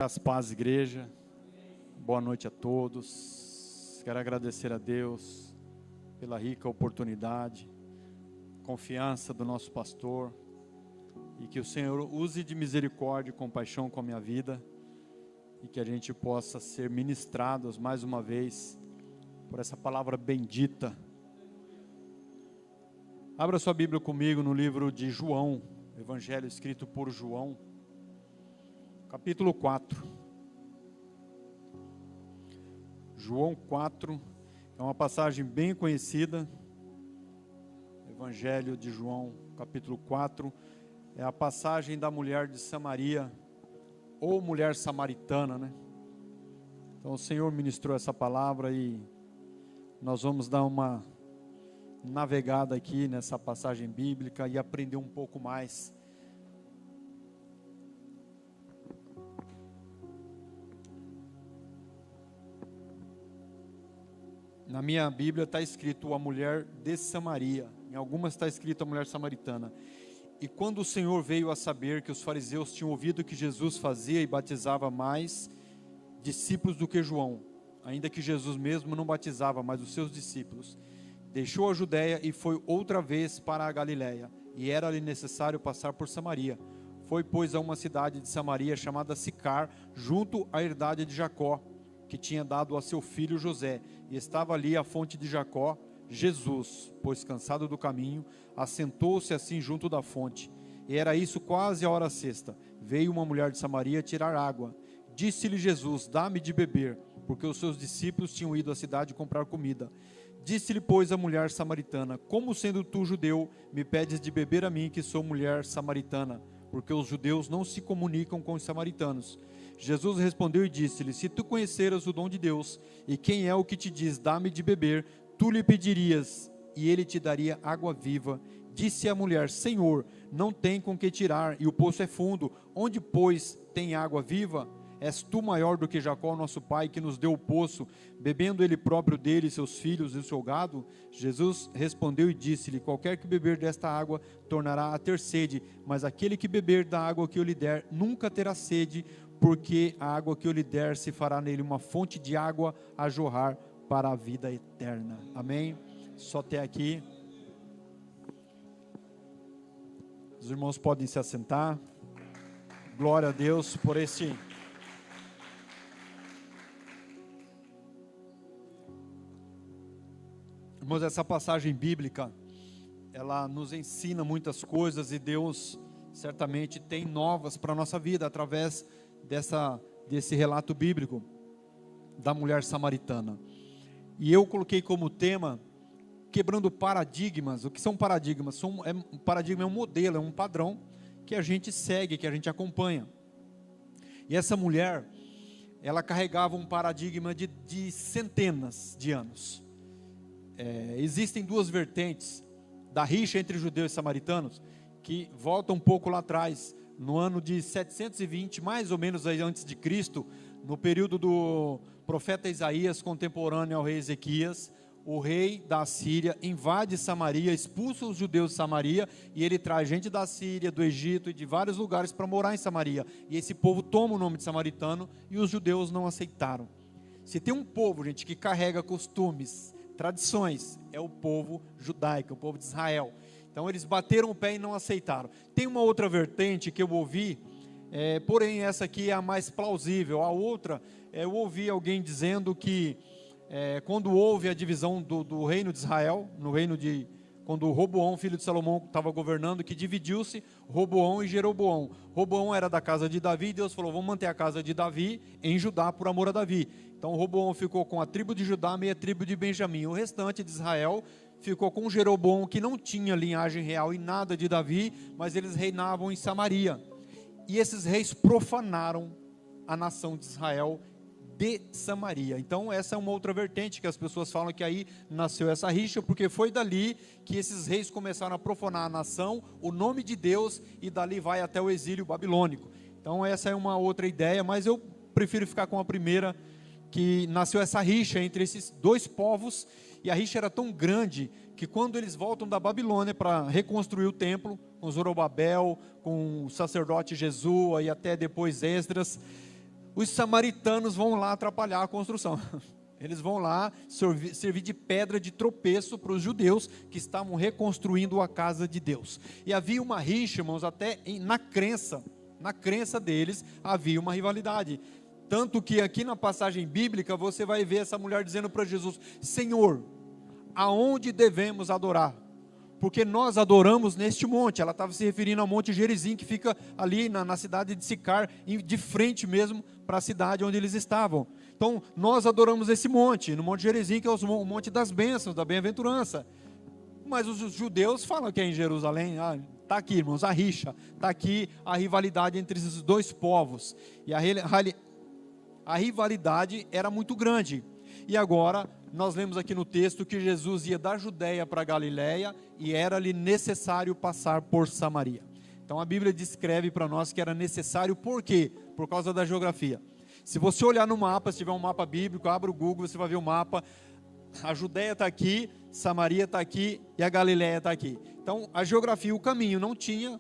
As paz, igreja. Boa noite a todos. Quero agradecer a Deus pela rica oportunidade, confiança do nosso pastor, e que o Senhor use de misericórdia e compaixão com a minha vida, e que a gente possa ser ministrados mais uma vez por essa palavra bendita. Abra sua Bíblia comigo no livro de João, Evangelho escrito por João, capítulo 4. João 4 é uma passagem bem conhecida. Evangelho de João, capítulo 4, é a passagem da mulher de Samaria, ou mulher samaritana, né? Então o Senhor ministrou essa palavra e nós vamos dar uma navegada aqui nessa passagem bíblica e aprender um pouco mais. Na minha Bíblia está escrito a mulher de Samaria, em algumas está escrito a mulher samaritana. E quando o Senhor veio a saber que os fariseus tinham ouvido que Jesus fazia e batizava mais discípulos do que João, ainda que Jesus mesmo não batizava, mas os seus discípulos, deixou a Judéia e foi outra vez para a Galiléia, e era-lhe necessário passar por Samaria. Foi, pois, a uma cidade de Samaria chamada Sicar, junto à herdade de Jacó, que tinha dado a seu filho José, e estava ali a fonte de Jacó. Jesus, pois cansado do caminho, assentou-se assim junto da fonte, e era isso quase a hora sexta. Veio uma mulher de Samaria tirar água. Disse-lhe Jesus: dá-me de beber, porque os seus discípulos tinham ido à cidade comprar comida. Disse-lhe, pois, a mulher samaritana: como sendo tu judeu, me pedes de beber a mim, que sou mulher samaritana? Porque os judeus não se comunicam com os samaritanos. Jesus respondeu e disse-lhe: se tu conheceras o dom de Deus, e quem é o que te diz, dá-me de beber, tu lhe pedirias, e ele te daria água viva. Disse a mulher: Senhor, não tem com que tirar, e o poço é fundo. Onde, pois, tem água viva? És tu maior do que Jacó, nosso pai, que nos deu o poço, bebendo ele próprio dele, seus filhos e o seu gado? Jesus respondeu e disse-lhe: qualquer que beber desta água tornará a ter sede, mas aquele que beber da água que eu lhe der nunca terá sede, porque a água que eu lhe der se fará nele uma fonte de água a jorrar para a vida eterna. Amém? Só até aqui. Os irmãos podem se assentar. Glória a Deus por este... Irmãos, essa passagem bíblica, ela nos ensina muitas coisas, e Deus certamente tem novas para a nossa vida através desse relato bíblico da mulher samaritana. E eu coloquei como tema, quebrando paradigmas. O que são paradigmas? Um paradigma é um modelo, é um padrão que a gente segue, que a gente acompanha. E essa mulher, ela carregava um paradigma de centenas de anos. Existem duas vertentes da rixa entre judeus e samaritanos, que voltam um pouco lá atrás, no ano de 720, mais ou menos aí antes de Cristo, no período do profeta Isaías, contemporâneo ao rei Ezequias. O rei da Síria invade Samaria, expulsa os judeus de Samaria, e ele traz gente da Síria, do Egito e de vários lugares para morar em Samaria. E esse povo toma o nome de samaritano, e os judeus não aceitaram. Se tem um povo, gente, que carrega costumes, tradições, é o povo judaico, o povo de Israel. Então eles bateram o pé e não aceitaram. Tem uma outra vertente que eu ouvi, porém essa aqui é a mais plausível. A outra, eu ouvi alguém dizendo que quando houve a divisão do reino de Israel, quando Roboão, filho de Salomão, estava governando, que dividiu-se Roboão e Jeroboão. Roboão era da casa de Davi, e Deus falou: vamos manter a casa de Davi em Judá por amor a Davi. Então Roboão ficou com a tribo de Judá, meia tribo de Benjamim. O restante de Israel ficou com Jeroboão, que não tinha linhagem real e nada de Davi, mas eles reinavam em Samaria. E esses reis profanaram a nação de Israel de Samaria. Então essa é uma outra vertente que as pessoas falam, que aí nasceu essa rixa, porque foi dali que esses reis começaram a profanar a nação, o nome de Deus, e dali vai até o exílio babilônico. Então essa é uma outra ideia, mas eu prefiro ficar com a primeira, que nasceu essa rixa entre esses dois povos. E a rixa era tão grande que quando eles voltam da Babilônia para reconstruir o templo, com Zorobabel, com o sacerdote Jesua e até depois Esdras, os samaritanos vão lá atrapalhar a construção. Eles vão lá servir de pedra de tropeço para os judeus que estavam reconstruindo a casa de Deus. E havia uma rixa, irmãos, até na crença deles havia uma rivalidade. Tanto que aqui na passagem bíblica você vai ver essa mulher dizendo para Jesus: Senhor, aonde devemos adorar? Porque nós adoramos neste monte. Ela estava se referindo ao Monte Gerizim, que fica ali na cidade de Sicar, de frente mesmo para a cidade onde eles estavam. Então, nós adoramos esse monte, no Monte Gerizim, que é o monte das bênçãos, da bem-aventurança. Mas os judeus falam que é em Jerusalém. Está aqui, irmãos, a rixa. Está aqui a rivalidade entre esses dois povos. E a rivalidade era muito grande. E agora, nós lemos aqui no texto que Jesus ia da Judéia para a Galiléia e era-lhe necessário passar por Samaria. Então a Bíblia descreve para nós que era necessário, por quê? Por causa da geografia. Se você olhar no mapa, se tiver um mapa bíblico, abra o Google, você vai ver o mapa. A Judéia está aqui, Samaria está aqui e a Galiléia está aqui. Então a geografia, o caminho não tinha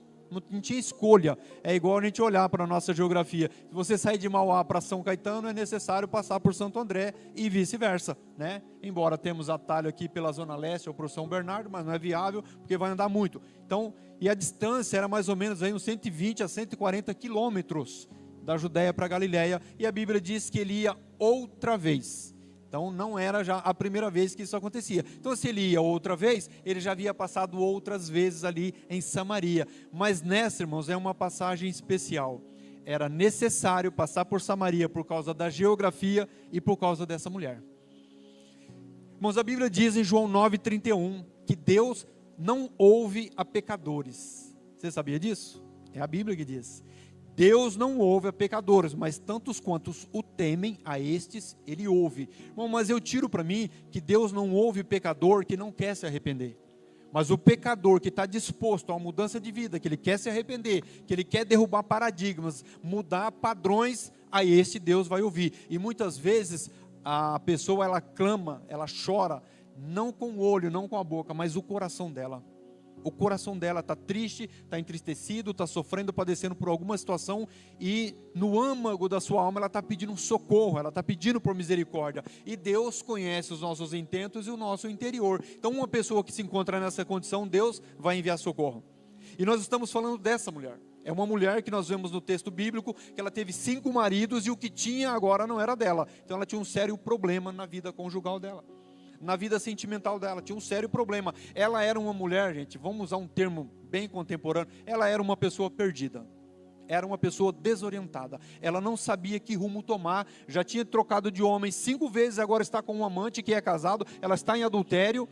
escolha. É igual a gente olhar para a nossa geografia. Se você sair de Mauá para São Caetano, é necessário passar por Santo André e vice-versa, né? Embora temos atalho aqui pela Zona Leste ou por São Bernardo, mas não é viável, porque vai andar muito. Então, e a distância era mais ou menos aí uns 120 a 140 quilômetros da Judéia para a Galiléia, e a Bíblia diz que ele ia outra vez. Então não era já a primeira vez que isso acontecia. Então se ele ia outra vez, ele já havia passado outras vezes ali em Samaria. Mas nessa, irmãos, é uma passagem especial. Era necessário passar por Samaria por causa da geografia e por causa dessa mulher. Irmãos, a Bíblia diz em João 9,31 que Deus não ouve a pecadores. Você sabia disso? É a Bíblia que diz. Deus não ouve a pecadores, mas tantos quantos o temem, a estes ele ouve. Bom, mas eu tiro para mim que Deus não ouve o pecador que não quer se arrepender. Mas o pecador que está disposto a uma mudança de vida, que ele quer se arrepender, que ele quer derrubar paradigmas, mudar padrões, a este Deus vai ouvir. E muitas vezes a pessoa ela clama, ela chora, não com o olho, não com a boca, mas o coração dela. O coração dela está triste, está entristecido, está sofrendo, padecendo por alguma situação, e no âmago da sua alma ela está pedindo um socorro, ela está pedindo por misericórdia, e Deus conhece os nossos intentos e o nosso interior. Então uma pessoa que se encontra nessa condição, Deus vai enviar socorro. E nós estamos falando dessa mulher. É uma mulher que nós vemos no texto bíblico, que ela teve 5 maridos, e o que tinha agora não era dela. Então ela tinha um sério problema na vida conjugal dela, na vida sentimental dela, tinha um sério problema. Ela era uma mulher, gente, vamos usar um termo bem contemporâneo, ela era uma pessoa perdida, era uma pessoa desorientada, ela não sabia que rumo tomar, já tinha trocado de homem 5 vezes, agora está com um amante que é casado, ela está em adultério,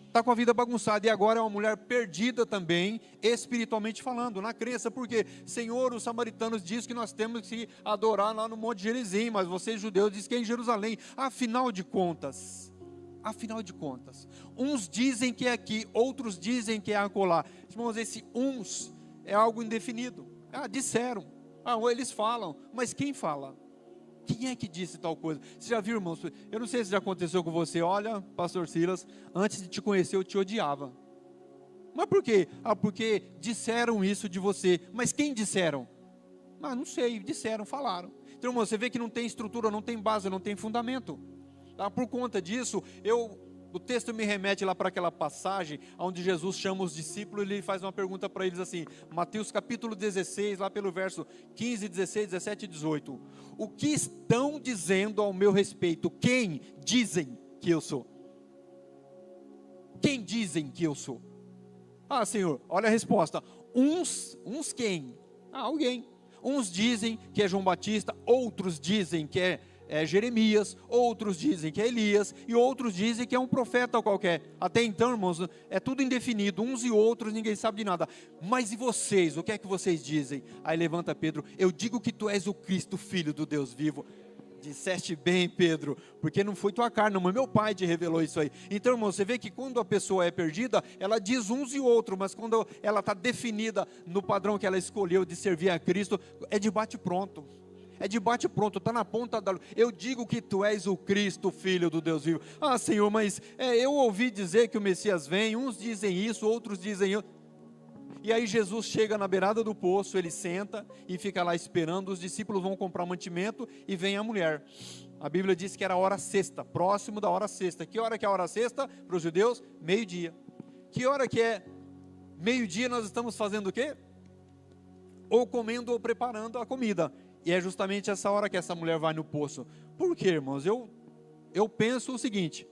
está com a vida bagunçada, e agora é uma mulher perdida também, espiritualmente falando, na crença, porque, Senhor, os samaritanos dizem que nós temos que adorar lá no Monte Gerizim, mas vocês judeus dizem que é em Jerusalém. Afinal de contas, uns dizem que é aqui, outros dizem que é acolá. Irmãos, esse uns é algo indefinido. Disseram, eles falam, mas quem fala? Quem é que disse tal coisa? Você já viu, irmãos? Eu não sei se já aconteceu com você. Olha, pastor Silas, antes de te conhecer eu te odiava. Mas por quê? Porque disseram isso de você. Mas quem disseram? Não sei, disseram, falaram. Então, irmão, você vê que não tem estrutura, não tem base, não tem fundamento. Por conta disso, o texto me remete lá para aquela passagem onde Jesus chama os discípulos e ele faz uma pergunta para eles assim, Mateus capítulo 16, lá pelo verso 15, 16, 17 e 18. O que estão dizendo ao meu respeito? Quem dizem que eu sou? Quem dizem que eu sou? Senhor, olha a resposta. Uns quem? Alguém. Uns dizem que é João Batista, outros dizem que é Jeremias, outros dizem que é Elias, e outros dizem que é um profeta qualquer. Até então, irmãos, é tudo indefinido, uns e outros, ninguém sabe de nada. Mas e vocês, o que é que vocês dizem? Aí levanta Pedro, eu digo que tu és o Cristo, filho do Deus vivo. Disseste bem, Pedro, porque não foi tua carne, mas meu pai te revelou isso aí. Então, irmão, você vê que quando a pessoa é perdida, ela diz uns e outros, mas quando ela está definida no padrão que ela escolheu de servir a Cristo, é de bate pronto. É de bate pronto, está na ponta da... Eu digo que tu és o Cristo, filho do Deus vivo. Senhor, mas eu ouvi dizer que o Messias vem, uns dizem isso, outros dizem... E aí Jesus chega na beirada do poço, ele senta e fica lá esperando, os discípulos vão comprar mantimento e vem a mulher. A Bíblia diz que era a hora sexta, próximo da hora sexta. Que hora que é a hora sexta para os judeus? Meio-dia. Que hora que é meio-dia? Nós estamos fazendo o quê? Ou comendo ou preparando a comida. E é justamente essa hora que essa mulher vai no poço. Por quê, irmãos? Eu penso o seguinte: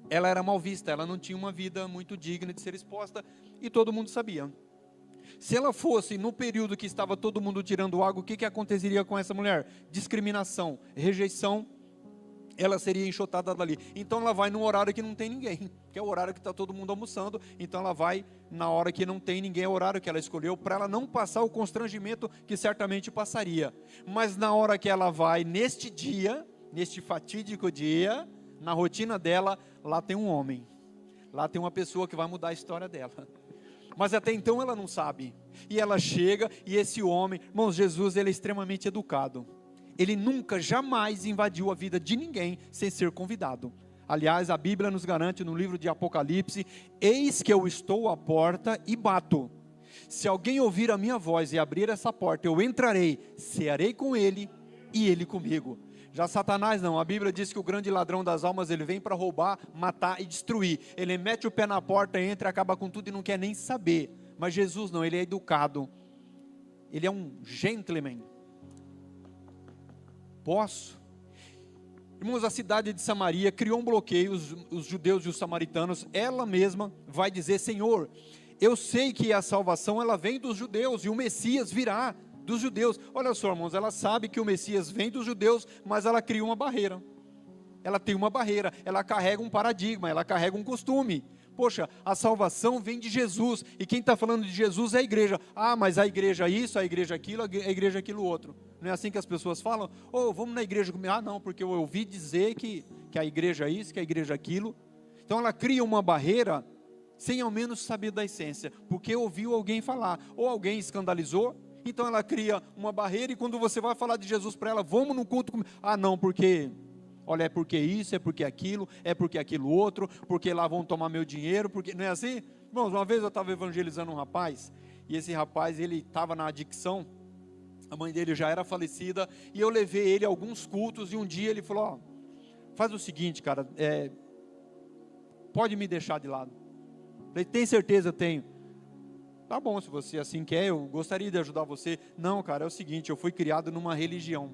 ela era mal vista, ela não tinha uma vida muito digna de ser exposta, e todo mundo sabia. Se ela fosse no período que estava todo mundo tirando água, o que aconteceria com essa mulher? Discriminação, rejeição, ela seria enxotada dali. Então ela vai num horário que não tem ninguém, que é o horário que está todo mundo almoçando. Então ela vai na hora que não tem ninguém, é o horário que ela escolheu, para ela não passar o constrangimento que certamente passaria. Mas na hora que ela vai, neste dia, neste fatídico dia, na rotina dela, lá tem um homem, lá tem uma pessoa que vai mudar a história dela. Mas até então ela não sabe. E ela chega, e esse homem, irmãos, Jesus, ele é extremamente educado. Ele nunca, jamais invadiu a vida de ninguém sem ser convidado. Aliás, a Bíblia nos garante no livro de Apocalipse: eis que eu estou à porta e bato. Se alguém ouvir a minha voz e abrir essa porta, eu entrarei, cearei com ele e ele comigo. Já Satanás não, a Bíblia diz que o grande ladrão das almas, ele vem para roubar, matar e destruir. Ele mete o pé na porta, entra, acaba com tudo e não quer nem saber. Mas Jesus não, ele é educado, ele é um gentleman. Posso? Irmãos, a cidade de Samaria criou um bloqueio, os judeus e os samaritanos. Ela mesma vai dizer: Senhor, eu sei que a salvação ela vem dos judeus e o Messias virá dos judeus. Olha só, irmãos, ela sabe que o Messias vem dos judeus, mas ela cria uma barreira. Ela tem uma barreira, ela carrega um paradigma, ela carrega um costume. Poxa, a salvação vem de Jesus, e quem está falando de Jesus é a igreja. Ah, mas a igreja isso, a igreja aquilo, a igreja aquilo outro. Não é assim que as pessoas falam? Vamos na igreja comigo. Ah, não, porque eu ouvi dizer que a igreja é isso, que a igreja é aquilo. Então ela cria uma barreira, sem ao menos saber da essência, porque ouviu alguém falar, ou alguém escandalizou. Então ela cria uma barreira, e quando você vai falar de Jesus para ela: vamos no culto comigo. Ah, não, porque... olha, é porque isso, é porque aquilo outro, porque lá vão tomar meu dinheiro, porque... não é assim? Irmãos, uma vez eu estava evangelizando um rapaz, e esse rapaz, ele estava na adicção, a mãe dele já era falecida, e eu levei ele a alguns cultos, e um dia ele falou: faz o seguinte, cara, pode me deixar de lado. Falei: tem certeza? Tenho. Tá bom, se você assim quer, eu gostaria de ajudar você. Não, cara, é o seguinte, eu fui criado numa religião.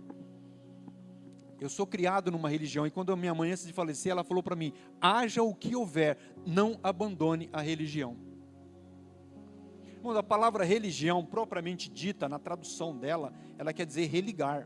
Eu sou criado numa religião, e quando a minha mãe, antes de falecer, ela falou para mim: haja o que houver, não abandone a religião. Irmão, a palavra religião, propriamente dita, na tradução dela, ela quer dizer religar.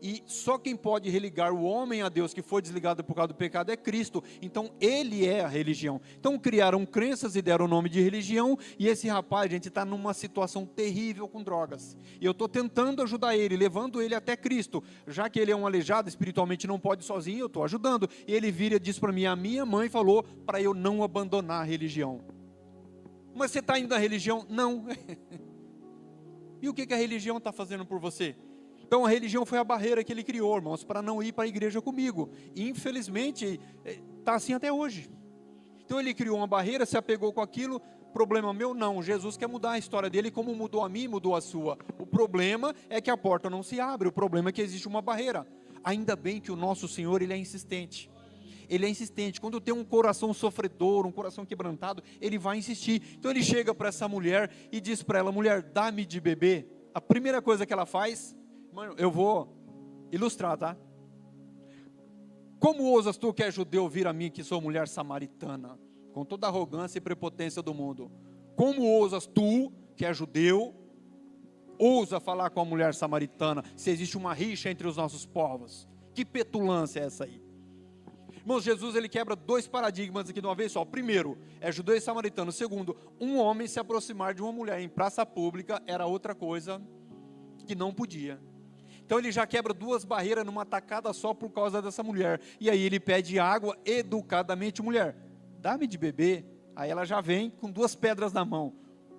E só quem pode religar o homem a Deus que foi desligado por causa do pecado é Cristo. Então ele é a religião. Então criaram crenças e deram o nome de religião. E esse rapaz, gente, está numa situação terrível com drogas. E eu estou tentando ajudar ele, levando ele até Cristo. Já que ele é um aleijado, espiritualmente não pode sozinho, eu estou ajudando. E ele vira e diz para mim: a minha mãe falou para eu não abandonar a religião. Mas você está indo na religião? Não. E o que a religião está fazendo por você? Então a religião foi a barreira que ele criou, irmãos, para não ir para a igreja comigo. E infelizmente está assim até hoje. Então ele criou uma barreira, se apegou com aquilo. Problema meu? Não. Jesus quer mudar a história dele, como mudou a mim, mudou a sua. O problema é que a porta não se abre, o problema é que existe uma barreira. Ainda bem que o nosso Senhor, ele é insistente. Ele é insistente. Quando tem um coração sofredor, um coração quebrantado, ele vai insistir. Então ele chega para essa mulher e diz para ela: mulher, dá-me de beber. A primeira coisa que ela faz... mano, eu vou ilustrar, tá? Como ousas tu, que é judeu, vir a mim, que sou mulher samaritana? Com toda a arrogância e prepotência do mundo. Como ousas tu, que é judeu, ousa falar com a mulher samaritana, se existe uma rixa entre os nossos povos? Que petulância é essa aí? Irmãos, Jesus, ele quebra dois paradigmas aqui de uma vez só. Primeiro, é judeu e samaritano. Segundo, um homem se aproximar de uma mulher em praça pública era outra coisa que não podia. Então ele já quebra duas barreiras numa tacada só por causa dessa mulher. E aí ele pede água educadamente: mulher, dá-me de beber. Aí ela já vem com duas pedras na mão: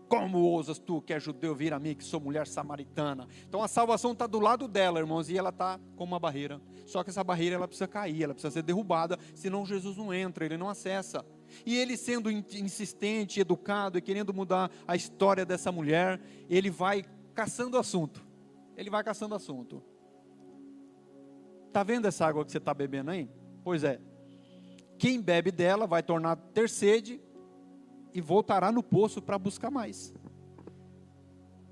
como ousas tu, que é judeu, vir a mim, que sou mulher samaritana? Então a salvação está do lado dela, irmãos, e ela está com uma barreira. Só que essa barreira, ela precisa cair, ela precisa ser derrubada, senão Jesus não entra, ele não acessa. E ele, sendo insistente, educado e querendo mudar a história dessa mulher, ele vai caçando assunto. Está vendo essa água que você está bebendo aí? Pois é. Quem bebe dela vai tornar ter sede e voltará no poço para buscar mais.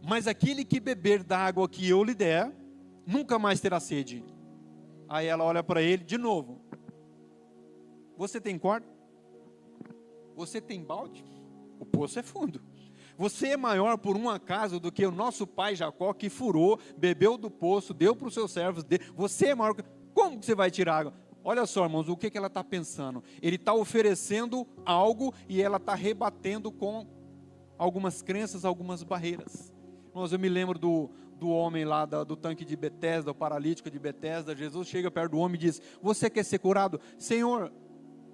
Mas aquele que beber da água que eu lhe der, nunca mais terá sede. Aí ela olha para ele de novo. Você tem corda? Você tem balde? O poço é fundo. Você é maior por um acaso do que o nosso pai Jacó, que furou, bebeu do poço, deu para os seus servos. Você é maior. Como que você vai tirar água? Olha só, irmãos, o que ela está pensando? Ele está oferecendo algo e ela está rebatendo com algumas crenças, algumas barreiras. Irmãos, eu me lembro do homem lá do tanque de Betesda, o paralítico de Betesda. Jesus chega perto do homem e diz: você quer ser curado? Senhor,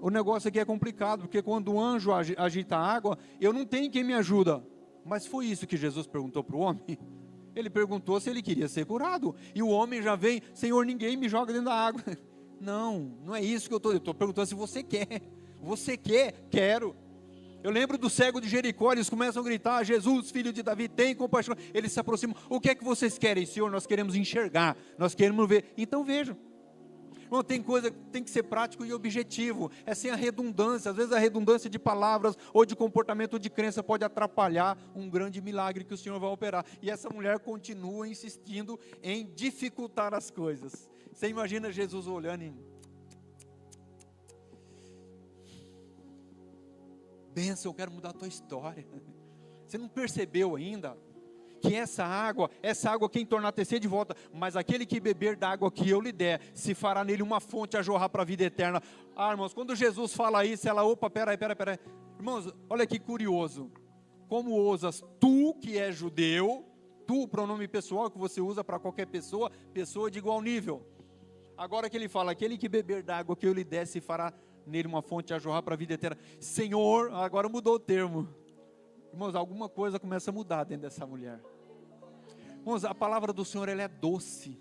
o negócio aqui é complicado, porque quando o anjo agita a água, eu não tenho quem me ajuda. Mas foi isso que Jesus perguntou para o homem. Ele perguntou se ele queria ser curado. E o homem já vem: Senhor, ninguém me joga dentro da água. Não é isso que eu estou perguntando se você quer. Você quer? Quero. Eu lembro do cego de Jericó, eles começam a gritar: Jesus, filho de Davi, tem compaixão. Eles se aproximam: o que é que vocês querem, Senhor? Nós queremos enxergar, nós queremos ver. Então vejam. Irmão, tem coisa que tem que ser prático e objetivo, é sem a redundância. Às vezes a redundância de palavras, ou de comportamento, ou de crença, pode atrapalhar um grande milagre que o Senhor vai operar. E essa mulher continua insistindo em dificultar as coisas. Você imagina Jesus olhando e: bênção, eu quero mudar a tua história. Você não percebeu ainda que essa água quem tornar ter sede de volta, mas aquele que beber da água que eu lhe der, se fará nele uma fonte a jorrar para a vida eterna. Irmãos, quando Jesus fala isso, ela: opa, peraí. Irmãos, olha que curioso. Como ousas, tu que és judeu, tu, pronome pessoal que você usa para qualquer pessoa de igual nível. Agora que ele fala: aquele que beber da água que eu lhe der, se fará nele uma fonte a jorrar para a vida eterna. Senhor, agora mudou o termo. Irmãos, alguma coisa começa a mudar dentro dessa mulher. Irmãos, a palavra do Senhor, ela é doce,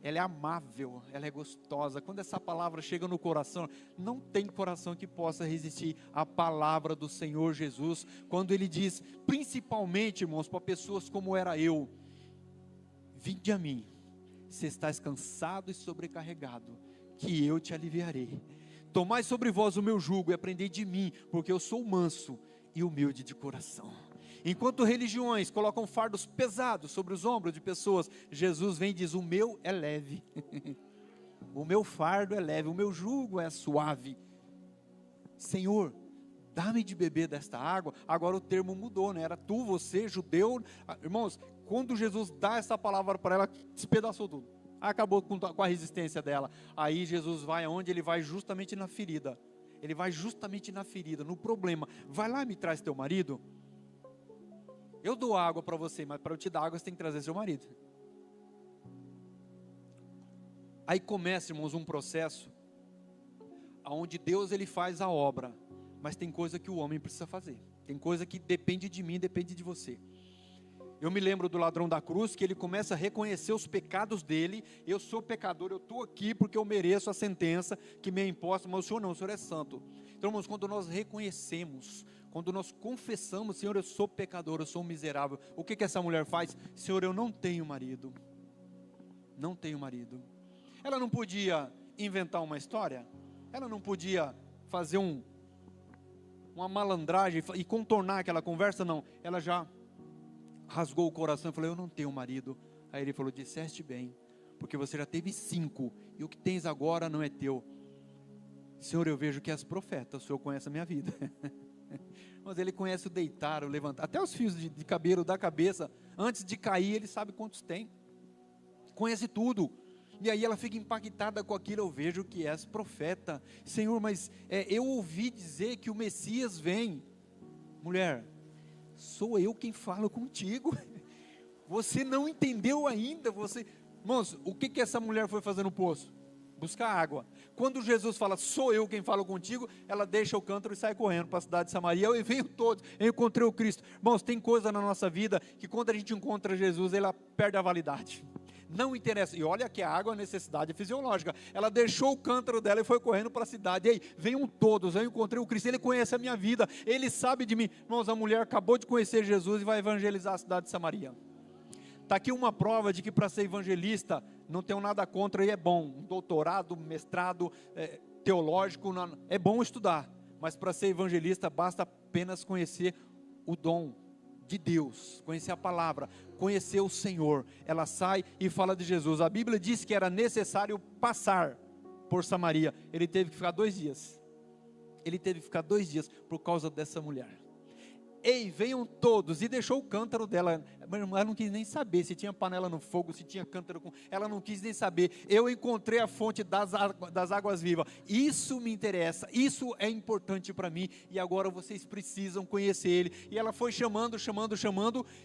ela é amável, ela é gostosa. Quando essa palavra chega no coração, não tem coração que possa resistir à palavra do Senhor Jesus. Quando Ele diz, principalmente, irmãos, para pessoas como era eu: vinde a mim, se estás cansado e sobrecarregado, que eu te aliviarei. Tomai sobre vós o meu jugo e aprendei de mim, porque eu sou manso e humilde de coração. Enquanto religiões colocam fardos pesados sobre os ombros de pessoas, Jesus vem e diz: o meu é leve. O meu fardo é leve, o meu jugo é suave. Senhor, dá-me de beber desta água. Agora o termo mudou, né? Era tu, você, judeu. Irmãos, quando Jesus dá essa palavra para ela, despedaçou tudo. Acabou com a resistência dela. Aí Jesus vai aonde? Ele vai justamente na ferida. Ele vai justamente na ferida, no problema. Vai lá e me traz teu marido. Eu dou água para você, mas para eu te dar água você tem que trazer seu marido. Aí começa, irmãos, um processo onde Deus, ele faz a obra, mas tem coisa que o homem precisa fazer. Tem coisa que depende de mim, depende de você. Eu me lembro do ladrão da cruz, que ele começa a reconhecer os pecados dele. Eu sou pecador, eu estou aqui porque eu mereço a sentença que me é imposta, mas o Senhor não, o Senhor é santo. Então, irmãos, quando nós reconhecemos, quando nós confessamos: Senhor, eu sou pecador, eu sou um miserável. O que essa mulher faz? Senhor, eu não tenho marido. Não tenho marido. Ela não podia inventar uma história? Ela não podia fazer uma malandragem e contornar aquela conversa? Não. Ela já rasgou o coração e falou: eu não tenho marido. Aí ele falou: disseste bem, porque você já teve 5 e o que tens agora não é teu. Senhor, eu vejo que és profeta, o Senhor conhece a minha vida. Mas ele conhece o deitar, o levantar, até os fios de cabelo da cabeça, antes de cair, ele sabe quantos tem, conhece tudo. E aí ela fica impactada com aquilo: eu vejo que és profeta. Senhor, mas eu ouvi dizer que o Messias vem. Mulher, sou eu quem falo contigo. Você não entendeu ainda. Irmãos, o que essa mulher foi fazer no poço? Buscar água. Quando Jesus fala: sou eu quem falo contigo, ela deixa o cântaro e sai correndo para a cidade de Samaria. Eu venho todos, eu encontrei o Cristo. Irmãos, tem coisa na nossa vida que quando a gente encontra Jesus, ela perde a validade. Não interessa. E olha que a água é necessidade fisiológica. Ela deixou o cântaro dela e foi correndo para a cidade. Ei, venham todos, eu encontrei o Cristo, Ele conhece a minha vida, Ele sabe de mim. Irmãos, a mulher acabou de conhecer Jesus e vai evangelizar a cidade de Samaria. Está aqui uma prova de que para ser evangelista, não tenho nada contra e é bom. Um doutorado, mestrado teológico, é bom estudar. Mas para ser evangelista, basta apenas conhecer o dom de Deus, conhecer a palavra, conhecer o Senhor. Ela sai e fala de Jesus. A Bíblia diz que era necessário passar por Samaria. Ele teve que ficar 2 dias. Ele teve que ficar 2 dias por causa dessa mulher. Ei, venham todos, e deixou o cântaro dela. Ela não quis nem saber se tinha panela no fogo, se tinha cântaro com... Ela não quis nem saber. Eu encontrei a fonte das águas vivas. Isso me interessa, isso é importante para mim, e agora vocês precisam conhecer Ele. E ela foi chamando,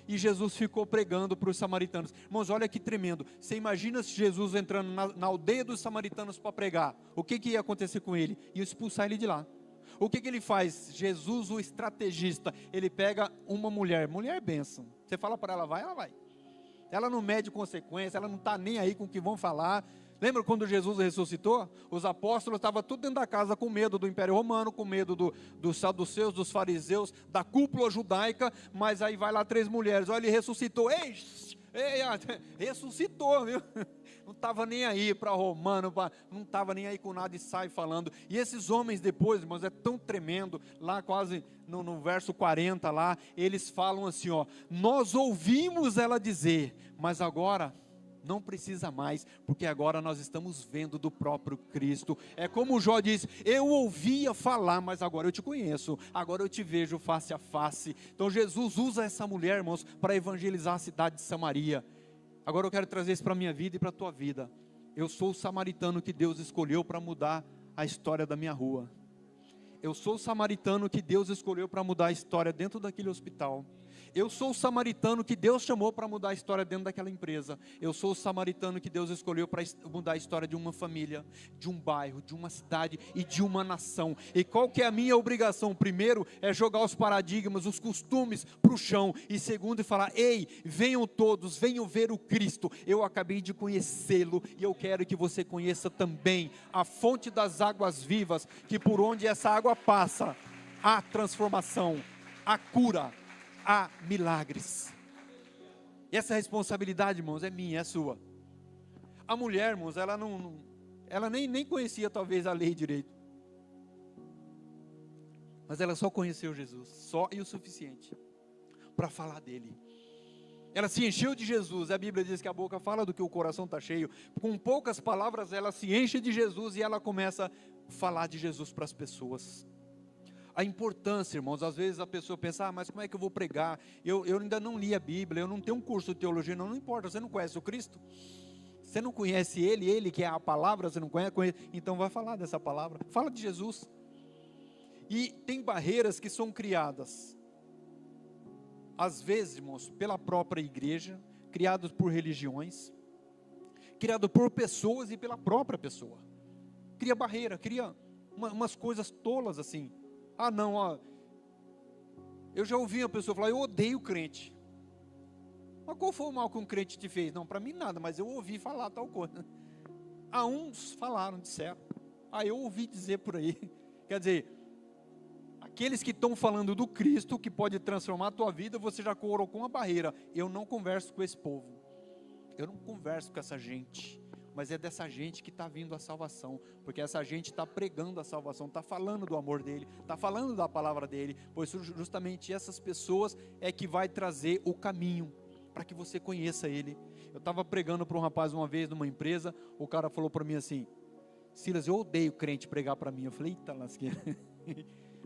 e Jesus ficou pregando para os samaritanos. Irmãos, olha que tremendo. Você imagina se Jesus entrando na aldeia dos samaritanos para pregar, o que ia acontecer com ele? Ia expulsar ele de lá. O que ele faz? Jesus, o estrategista, ele pega uma mulher bênção. Você fala para ela, vai, ela vai. Ela não mede consequência, ela não está nem aí com o que vão falar. Lembra quando Jesus ressuscitou? Os apóstolos estavam tudo dentro da casa com medo do Império Romano, com medo dos saduceus, dos fariseus, da cúpula judaica, mas aí vai lá 3 mulheres, olha, ele ressuscitou, ei, ressuscitou, viu? Não estava nem aí para romano, não estava nem aí com nada e sai falando. E esses homens depois, irmãos, é tão tremendo, lá quase no verso 40 lá, eles falam assim, ó, nós ouvimos ela dizer, mas agora não precisa mais, porque agora nós estamos vendo do próprio Cristo. É como Jó disse, eu ouvia falar, mas agora eu te conheço, agora eu te vejo face a face. Então Jesus usa essa mulher, irmãos, para evangelizar a cidade de Samaria. Agora eu quero trazer isso para a minha vida e para a tua vida. Eu sou o samaritano que Deus escolheu para mudar a história da minha rua. Eu sou o samaritano que Deus escolheu para mudar a história dentro daquele hospital. Eu sou o samaritano que Deus chamou para mudar a história dentro daquela empresa. Eu sou o samaritano que Deus escolheu para mudar a história de uma família, de um bairro, de uma cidade e de uma nação. E qual que é a minha obrigação? Primeiro é jogar os paradigmas, os costumes para o chão. E segundo é falar, ei, venham todos, venham ver o Cristo. Eu acabei de conhecê-lo e eu quero que você conheça também a fonte das águas vivas, que por onde essa água passa, há transformação, há cura, há milagres. E essa responsabilidade, irmãos, é minha, é sua. A mulher, irmãos, ela nem conhecia talvez a lei direito, mas ela só conheceu Jesus, só e o suficiente para falar dele. Ela se encheu de Jesus. A Bíblia diz que a boca fala do que o coração está cheio. Com poucas palavras ela se enche de Jesus e ela começa a falar de Jesus para as pessoas. A importância, irmãos, às vezes a pessoa pensa, mas como é que eu vou pregar? Eu ainda não li a Bíblia, eu não tenho um curso de teologia. Não importa, você não conhece o Cristo? Você não conhece Ele que é a palavra, você não conhece, então vai falar dessa palavra, fala de Jesus. E tem barreiras que são criadas, às vezes, irmãos, pela própria igreja, criadas por religiões, criado por pessoas e pela própria pessoa. Cria barreira, cria umas coisas tolas assim. Ah não, ó, eu já ouvi uma pessoa falar, eu odeio crente. Mas qual foi o mal que um crente te fez? Não, para mim nada, mas eu ouvi falar tal coisa. A uns falaram, disseram. Eu ouvi dizer por aí. Quer dizer, aqueles que estão falando do Cristo, que pode transformar a tua vida, você já colocou uma barreira. Eu não converso com esse povo. Eu não converso com essa gente. Mas é dessa gente que está vindo a salvação, porque essa gente está pregando a salvação, está falando do amor dele, está falando da palavra dele, pois justamente essas pessoas é que vai trazer o caminho, para que você conheça ele. Eu estava pregando para um rapaz uma vez numa empresa, o cara falou para mim assim, Silas, eu odeio crente pregar para mim. Eu falei, eita lasqueira,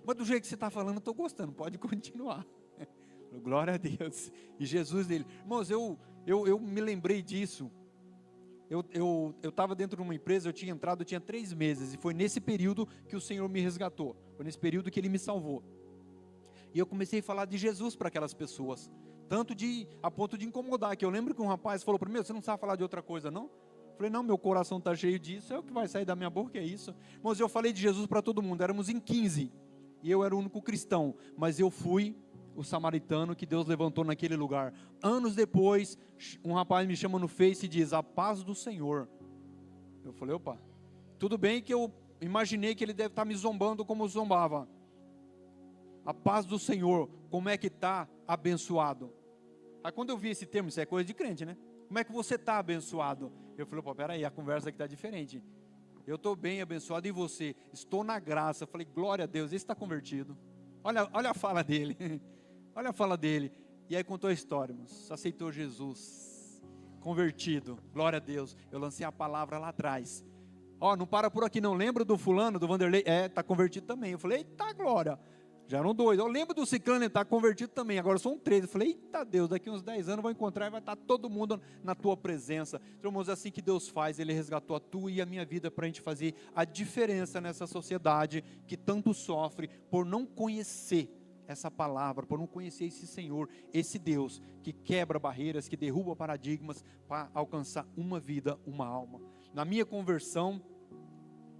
mas do jeito que você está falando, eu estou gostando, pode continuar. Glória a Deus. E Jesus dele, irmãos, eu me lembrei disso. Eu estava dentro de uma empresa, eu tinha entrado, eu tinha 3 meses, e foi nesse período que o Senhor me resgatou, foi nesse período que Ele me salvou, e eu comecei a falar de Jesus para aquelas pessoas, a ponto de incomodar, que eu lembro que um rapaz falou para mim, você não sabe falar de outra coisa não? Eu falei, não, meu coração está cheio disso, é o que vai sair da minha boca, é isso. Mas eu falei de Jesus para todo mundo, éramos em 15, e eu era o único cristão, mas eu fui o samaritano que Deus levantou naquele lugar. Anos depois, um rapaz me chama no Face e diz: a paz do Senhor. Eu falei: opa, tudo bem que eu imaginei que ele deve estar me zombando como zombava. A paz do Senhor, como é que está abençoado? Aí quando eu vi esse termo, isso é coisa de crente, né? Como é que você está abençoado? Eu falei: pô, peraí, a conversa aqui está diferente. Eu estou bem abençoado, e você? Estou na graça. Eu falei: glória a Deus, esse está convertido. Olha a fala dele. Olha a fala dele. E aí contou a história, irmãos. Aceitou Jesus, convertido, glória a Deus. Eu lancei a palavra lá atrás. Ó, não para por aqui não. Lembra do fulano, do Vanderlei? Está convertido também. Eu falei: eita glória. Já eram 2. Eu lembro do ciclano, ele está convertido também. Agora são 3. Eu falei: eita Deus, daqui uns 10 anos eu vou encontrar e vai estar todo mundo na tua presença. Então, irmãos, é assim que Deus faz. Ele resgatou a tua e a minha vida para a gente fazer a diferença nessa sociedade que tanto sofre por não conhecer essa palavra, por não conhecer esse Senhor, esse Deus que quebra barreiras, que derruba paradigmas para alcançar uma vida, uma alma. Na minha conversão,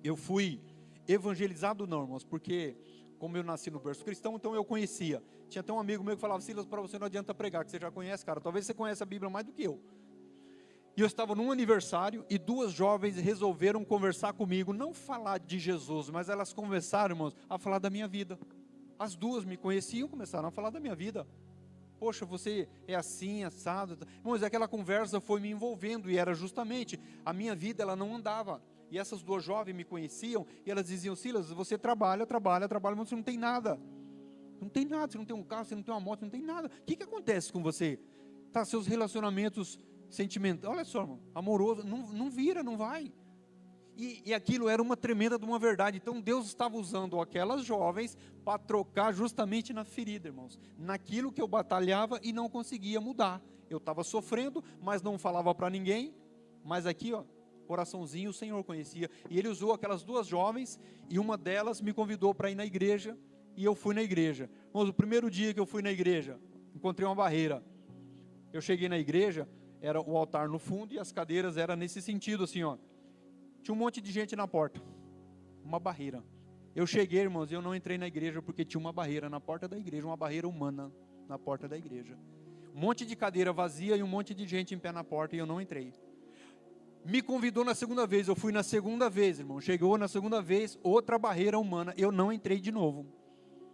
eu fui evangelizado não, irmãos, porque como eu nasci no berço cristão, então eu conhecia. Tinha até um amigo meu que falava: Silas, para você não adianta pregar, que você já conhece, cara. Talvez você conheça a Bíblia mais do que eu. E eu estava num aniversário e 2 jovens resolveram conversar comigo, não falar de Jesus, mas elas começaram, irmãos, a falar da minha vida. As 2 me conheciam, começaram a falar da minha vida. Poxa, você é assim, assado. Irmãos, aquela conversa foi me envolvendo e era justamente a minha vida, ela não andava. E essas 2 jovens me conheciam e elas diziam: Silas, você trabalha, mas você não tem nada. Não tem nada, você não tem um carro, você não tem uma moto, você não tem nada. O que acontece com você? Tá, seus relacionamentos sentimentais, olha só, irmão, amoroso, não vira, não vai. E aquilo era uma tremenda de uma verdade. Então Deus estava usando aquelas jovens para trocar justamente na ferida, irmãos. Naquilo que eu batalhava e não conseguia mudar. Eu estava sofrendo, mas não falava para ninguém. Mas aqui, ó, coraçãozinho, o Senhor conhecia. E Ele usou aquelas 2 jovens e uma delas me convidou para ir na igreja. E eu fui na igreja. Irmãos, o primeiro dia que eu fui na igreja, encontrei uma barreira. Eu cheguei na igreja, era o altar no fundo e as cadeiras eram nesse sentido assim, ó. Tinha um monte de gente na porta, uma barreira. Eu cheguei, irmãos, e eu não entrei na igreja porque tinha uma barreira na porta da igreja, uma barreira humana na porta da igreja. Um monte de cadeira vazia e um monte de gente em pé na porta e eu não entrei. Me convidou na segunda vez, eu fui na segunda vez, irmão. Chegou na segunda vez, outra barreira humana, eu não entrei de novo.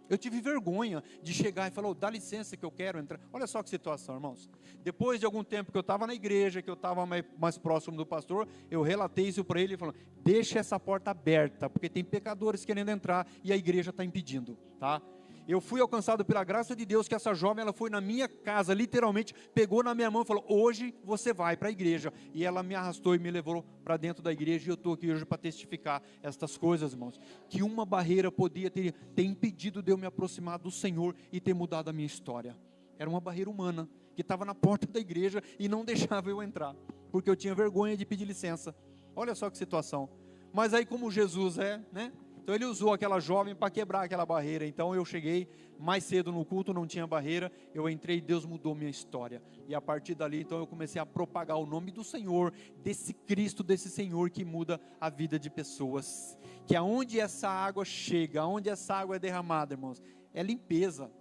Eu tive vergonha de chegar e falar: dá licença que eu quero entrar. Olha só que situação, irmãos. Depois de algum tempo que eu estava na igreja, que eu estava mais próximo do pastor, eu relatei isso para ele, falando: deixa essa porta aberta, porque tem pecadores querendo entrar e a igreja está impedindo, tá? Eu fui alcançado pela graça de Deus, que essa jovem, ela foi na minha casa, literalmente, pegou na minha mão e falou: hoje você vai para a igreja. E ela me arrastou e me levou para dentro da igreja, e eu estou aqui hoje para testificar estas coisas, irmãos. Que uma barreira podia ter impedido de eu me aproximar do Senhor e ter mudado a minha história. Era uma barreira humana, que estava na porta da igreja e não deixava eu entrar, porque eu tinha vergonha de pedir licença. Olha só que situação. Mas aí, como Jesus é, né? Então Ele usou aquela jovem para quebrar aquela barreira. Então eu cheguei mais cedo no culto, não tinha barreira, eu entrei e Deus mudou minha história. E a partir dali, então eu comecei a propagar o nome do Senhor, desse Cristo, desse Senhor que muda a vida de pessoas. Que aonde essa água chega, aonde essa água é derramada, irmãos, é limpeza.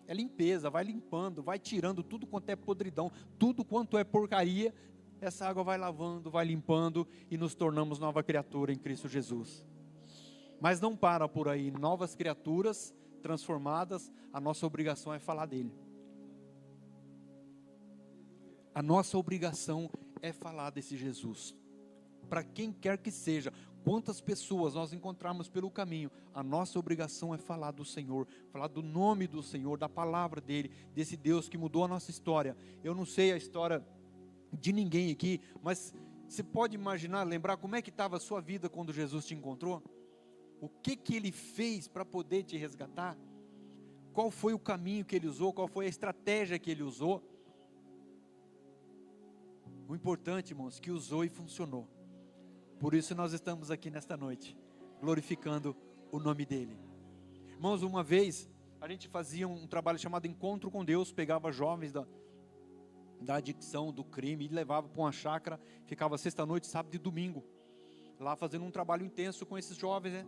É limpeza, vai limpando, vai tirando tudo quanto é podridão, tudo quanto é porcaria. Essa água vai lavando, vai limpando e nos tornamos nova criatura em Cristo Jesus. Mas não para por aí, novas criaturas transformadas, a nossa obrigação é falar dele. A nossa obrigação é falar desse Jesus. Para quem quer que seja, quantas pessoas nós encontrarmos pelo caminho, a nossa obrigação é falar do Senhor, falar do nome do Senhor, da palavra dele, desse Deus que mudou a nossa história. Eu não sei a história de ninguém aqui, mas você pode imaginar, lembrar como é que estava a sua vida quando Jesus te encontrou? O que Ele fez para poder te resgatar? Qual foi o caminho que Ele usou? Qual foi a estratégia que Ele usou? O importante, irmãos, que usou e funcionou. Por isso nós estamos aqui nesta noite, glorificando o nome dEle. Irmãos, uma vez a gente fazia um trabalho chamado Encontro com Deus, pegava jovens da adicção, do crime, e levava para uma chácara, ficava sexta-noite, sábado e domingo, lá fazendo um trabalho intenso com esses jovens, né?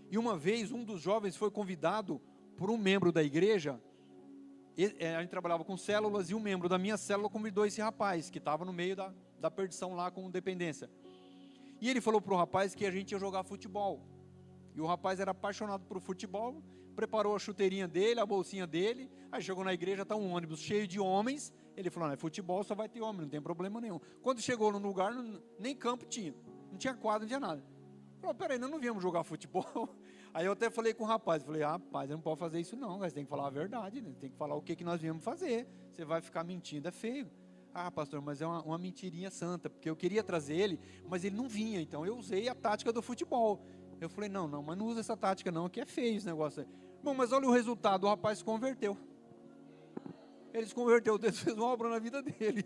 E uma vez um dos jovens foi convidado por um membro da igreja A gente trabalhava com células e um membro da minha célula convidou esse rapaz, que estava no meio da perdição lá com dependência. E ele falou para o rapaz que a gente ia jogar futebol. E o rapaz era apaixonado por futebol, preparou a chuteirinha dele, a bolsinha dele, aí chegou na igreja, está um ônibus cheio de homens, ele falou, não, futebol só vai ter homem, não tem problema nenhum. Quando chegou no lugar, nem campo tinha, não tinha quadro, não tinha nada. Falou, peraí, nós não viemos jogar futebol. Aí eu até falei com o rapaz, rapaz, não pode fazer isso não, você tem que falar a verdade, né? Tem que falar o que nós viemos fazer, você vai ficar mentindo, é feio. Ah, pastor, mas é uma mentirinha santa, porque eu queria trazer ele, mas ele não vinha, então eu usei a tática do futebol. Eu falei, não, mas não usa essa tática não, que é feio esse negócio aí. Bom, mas olha o resultado, o rapaz se converteu. Ele se converteu, Deus fez uma obra na vida dele.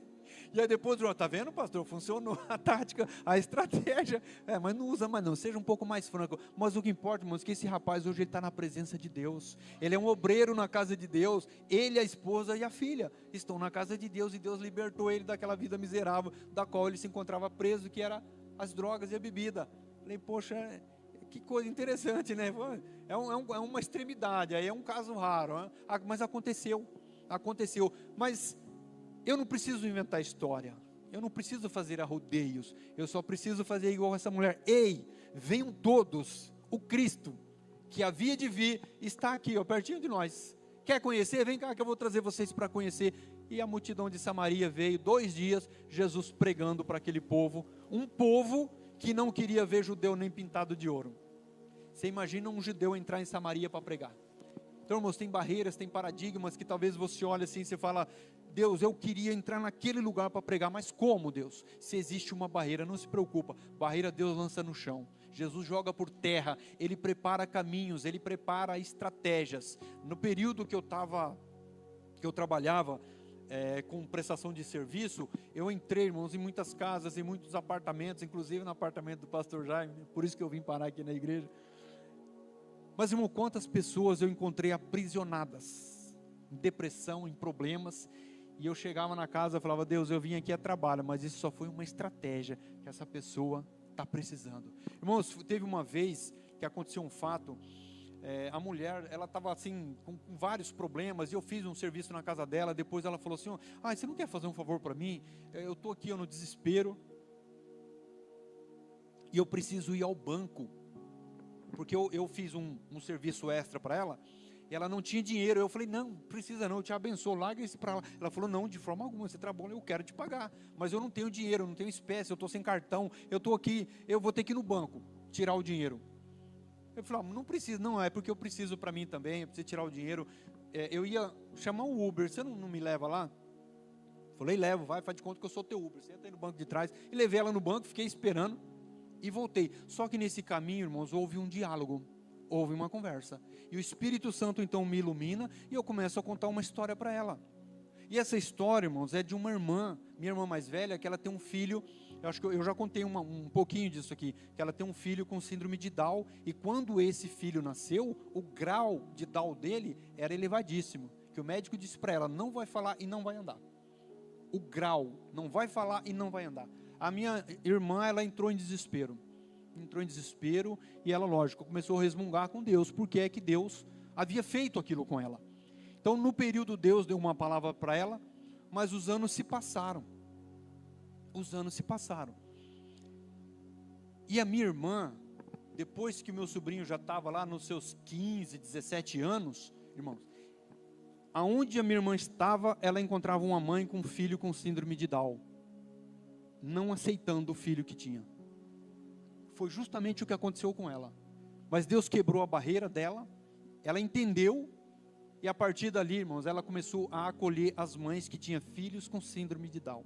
E aí depois, tá vendo, pastor? Funcionou a tática, a estratégia. Mas não usa mais não, seja um pouco mais franco. Mas o que importa, irmãos, é que esse rapaz hoje ele está na presença de Deus. Ele é um obreiro na casa de Deus. Ele, a esposa e a filha estão na casa de Deus. E Deus libertou ele daquela vida miserável, da qual ele se encontrava preso, que era as drogas e a bebida. Falei, poxa, que coisa interessante, né? É uma extremidade, aí é um caso raro, né? Mas aconteceu. Mas eu não preciso inventar história, eu não preciso fazer arrodeios, eu só preciso fazer igual essa mulher. Ei, venham todos, o Cristo que havia de vir está aqui, pertinho de nós. Quer conhecer? Vem cá que eu vou trazer vocês para conhecer. E a multidão de Samaria veio, 2 dias, Jesus pregando para aquele povo, um povo que não queria ver judeu nem pintado de ouro. Você imagina um judeu entrar em Samaria para pregar? Então, irmãos, tem barreiras, tem paradigmas que talvez você olhe assim e você fala, Deus, eu queria entrar naquele lugar para pregar, mas como, Deus? Se existe uma barreira, não se preocupa, barreira Deus lança no chão. Jesus joga por terra, Ele prepara caminhos, Ele prepara estratégias. No período que eu trabalhava com prestação de serviço, eu entrei, irmãos, em muitas casas, em muitos apartamentos, inclusive no apartamento do pastor Jaime, por isso que eu vim parar aqui na igreja. Mas, irmão, quantas pessoas eu encontrei aprisionadas, em depressão, em problemas, e eu chegava na casa e falava, Deus, eu vim aqui a trabalho, mas isso só foi uma estratégia que essa pessoa está precisando. Irmãos, teve uma vez que aconteceu um fato, a mulher, ela estava assim, com vários problemas, e eu fiz um serviço na casa dela, depois ela falou assim, você não quer fazer um favor para mim? Eu estou aqui no desespero, e eu preciso ir ao banco, porque eu fiz um serviço extra para ela, e ela não tinha dinheiro. Eu falei, não precisa não, eu te abençoo, larga isso para lá. Ela falou, não, de forma alguma, você trabalha, eu quero te pagar, mas eu não tenho dinheiro, eu não tenho espécie, eu estou sem cartão, eu estou aqui, eu vou ter que ir no banco, tirar o dinheiro. Eu falei, não precisa, não, é porque eu preciso para mim também, eu preciso tirar o dinheiro. Eu ia chamar um Uber, você não me leva lá? Falei, levo, vai, faz de conta que eu sou teu Uber, você entra aí no banco de trás, e levei ela no banco, fiquei esperando, e voltei. Só que nesse caminho, irmãos, houve um diálogo, houve uma conversa, e o Espírito Santo então me ilumina, e eu começo a contar uma história para ela. E essa história, irmãos, é de uma irmã, minha irmã mais velha, que ela tem um filho, eu acho que eu já contei um pouquinho disso aqui, que ela tem um filho com síndrome de Down, e quando esse filho nasceu, o grau de Down dele era elevadíssimo, que o médico disse para ela, não vai falar e não vai andar. O grau, não vai falar e não vai andar. A minha irmã, ela entrou em desespero, e ela, lógico, começou a resmungar com Deus, porque é que Deus havia feito aquilo com ela. Então, no período, Deus deu uma palavra para ela, mas os anos se passaram. E a minha irmã, depois que o meu sobrinho já estava lá nos seus 15, 17 anos, irmãos, aonde a minha irmã estava, ela encontrava uma mãe com um filho com síndrome de Down, não aceitando o filho que tinha. Foi justamente o que aconteceu com ela. Mas Deus quebrou a barreira dela, ela entendeu, e a partir dali, irmãos, ela começou a acolher as mães que tinham filhos com síndrome de Down.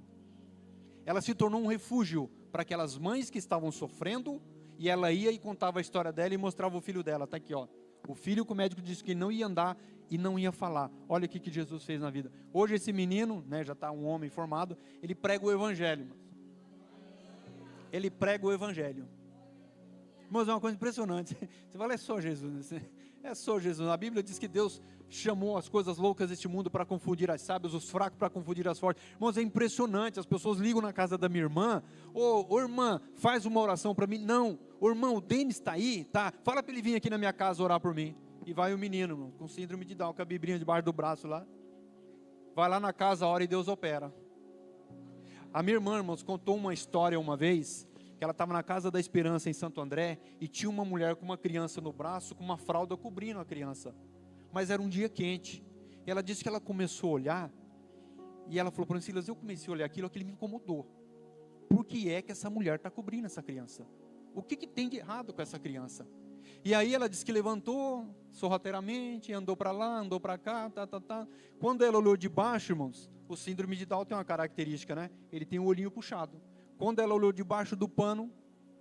Ela se tornou um refúgio para aquelas mães que estavam sofrendo, e ela ia e contava a história dela e mostrava o filho dela. Está aqui, ó. O filho que o médico disse que não ia andar e não ia falar. Olha o que Jesus fez na vida. Hoje esse menino, né, já está um homem formado, ele prega o evangelho. Ele prega o evangelho. Irmãos, é uma coisa impressionante. Você fala, é só Jesus. É só Jesus. A Bíblia diz que Deus chamou as coisas loucas deste mundo para confundir as sábias, os fracos para confundir as fortes. Irmãos, é impressionante. As pessoas ligam na casa da minha irmã. Ô irmã, faz uma oração para mim. Não. Ô irmão, o Denis está aí? Tá. Fala para ele vir aqui na minha casa orar por mim. E vai o menino, irmão, com síndrome de Down, com a biblinha debaixo do braço lá. vai lá na casa, ora e Deus opera. A minha irmã, irmãos, contou uma história uma vez, que ela estava na Casa da Esperança em Santo André, e tinha uma mulher com uma criança no braço, com uma fralda cobrindo a criança, mas era um dia quente, e ela disse que ela começou a olhar, e ela falou para mim, Silas, eu comecei a olhar aquilo me incomodou, por que é que essa mulher está cobrindo essa criança? O que tem de errado com essa criança? E aí ela disse que levantou, sorrateiramente, andou para lá, andou para cá, Quando ela olhou de baixo, irmãos, o síndrome de Down tem uma característica, né? Ele tem o olhinho puxado. Quando ela olhou debaixo do pano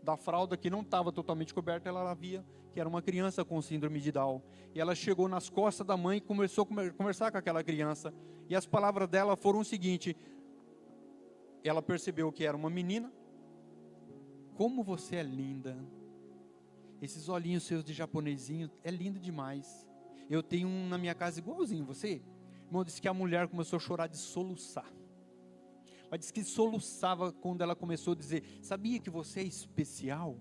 da fralda, que não estava totalmente coberta, ela via que era uma criança com síndrome de Down. E ela chegou nas costas da mãe e começou a conversar com aquela criança. E as palavras dela foram o seguinte, ela percebeu que era uma menina. Como você é linda. Esses olhinhos seus de japonesinho, é lindo demais. Eu tenho um na minha casa igualzinho, você? Irmão, disse que a mulher começou a chorar de soluçar. Mas disse que soluçava quando ela começou a dizer, sabia que você é especial?